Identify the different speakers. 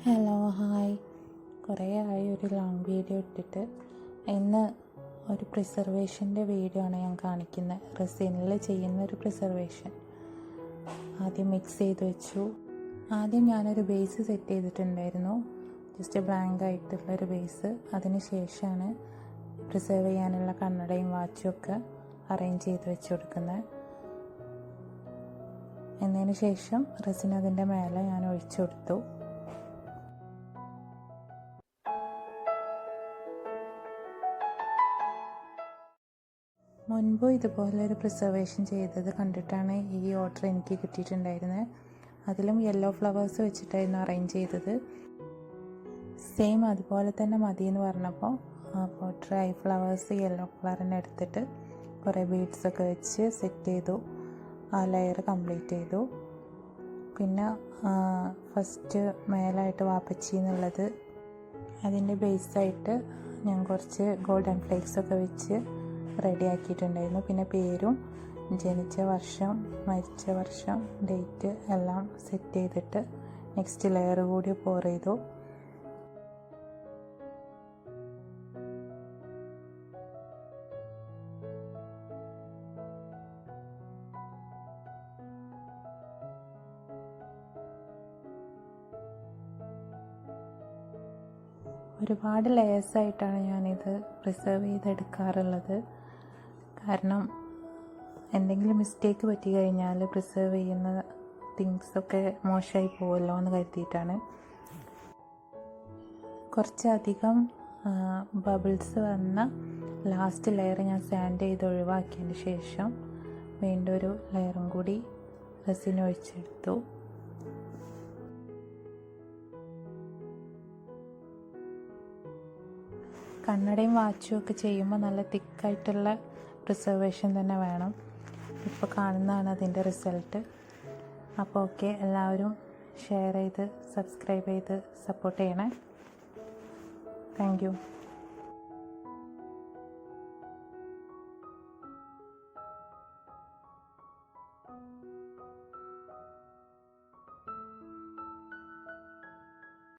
Speaker 1: Hello hi, കുറേ ആയി ഒരു ലോങ് വീഡിയോ ഇട്ടിട്ട്. ഇന്ന് ഒരു പ്രിസർവേഷൻ്റെ വീഡിയോ ആണ് ഞാൻ കാണിക്കുന്നത്. റെസിനിൽ ചെയ്യുന്ന ഒരു പ്രിസർവേഷൻ. ആദ്യം മിക്സ് ചെയ്ത് വെച്ചു. ആദ്യം ഞാനൊരു ബേസ് സെറ്റ് ചെയ്തിട്ടുണ്ടായിരുന്നു, ജസ്റ്റ് ബ്ലാങ്ക് ആയിട്ടുള്ളൊരു ബേസ്. അതിന് ശേഷമാണ് പ്രിസർവ് ചെയ്യാനുള്ള കണ്ണടയും വാച്ചും ഒക്കെ അറേഞ്ച് ചെയ്ത് വെച്ച് കൊടുക്കുന്നത്. എന്നതിന് ശേഷം റെസിൻ അതിൻ്റെ മേലെ ഞാൻ ഒഴിച്ചു കൊടുത്തു. മുൻപ് ഇതുപോലൊരു പ്രിസർവേഷൻ ചെയ്തത് കണ്ടിട്ടാണ് ഈ ഓർഡർ എനിക്ക് കിട്ടിയിട്ടുണ്ടായിരുന്നത്. അതിലും യെല്ലോ ഫ്ലവേഴ്സ് വെച്ചിട്ടായിരുന്നു അറേഞ്ച് ചെയ്തത്. സെയിം അതുപോലെ തന്നെ മതി എന്ന് പറഞ്ഞപ്പോൾ ഡ്രൈ ഫ്ലവേഴ്സ് യെല്ലോ കളർ തന്നെ എടുത്തിട്ട് കുറേ ബീഡ്സൊക്കെ വെച്ച് സെറ്റ് ചെയ്തു. ആ ലെയർ കംപ്ലീറ്റ് ചെയ്തു. പിന്നെ ഫസ്റ്റ് മേലായിട്ട് വാപ്പച്ചി എന്നുള്ളത് അതിൻ്റെ ബേസായിട്ട് ഞാൻ കുറച്ച് ഗോൾഡൻ ഫ്ലേക്സൊക്കെ വെച്ച് റെഡി ആക്കിയിട്ടുണ്ടായിരുന്നു. പിന്നെ പേരും ജനിച്ച വർഷം മരിച്ച വർഷം ഡേറ്റ് എല്ലാം സെറ്റ് ചെയ്തിട്ട് നെക്സ്റ്റ് ലെയർ കൂടി പോർ ചെയ്തു. ഒരുപാട് ലെയേഴ്സായിട്ടാണ് ഞാനിത് പ്രിസർവ് ചെയ്തെടുക്കാറുള്ളത്. കാരണം എന്തെങ്കിലും മിസ്റ്റേക്ക് പറ്റി കഴിഞ്ഞാൽ പ്രിസർവ് ചെയ്യുന്ന തിങ്സൊക്കെ മോശമായി പോകുമല്ലോ എന്ന് കരുതിയിട്ടാണ്. കുറച്ചധികം ബബിൾസ് വന്ന ലാസ്റ്റ് ലെയർ ഞാൻ സാൻഡ് ചെയ്ത് ഒഴിവാക്കിയതിന് ശേഷം വീണ്ടും ഒരു ലെയറും കൂടി റെസിൻ ഒഴിച്ചെടുത്തു. കണ്ണടയും വാച്ചും ഒക്കെ ചെയ്യുമ്പോൾ നല്ല തിക്കായിട്ടുള്ള പ്രിസർവേഷൻ തന്നെ വേണം. ഇപ്പോൾ കാണുന്നതാണ് അതിൻ്റെ റിസൾട്ട്. അപ്പോൾ ഓക്കെ, എല്ലാവരും ഷെയർ ചെയ്ത് സബ്സ്ക്രൈബ് ചെയ്ത് സപ്പോർട്ട് ചെയ്യണേ. Thank you.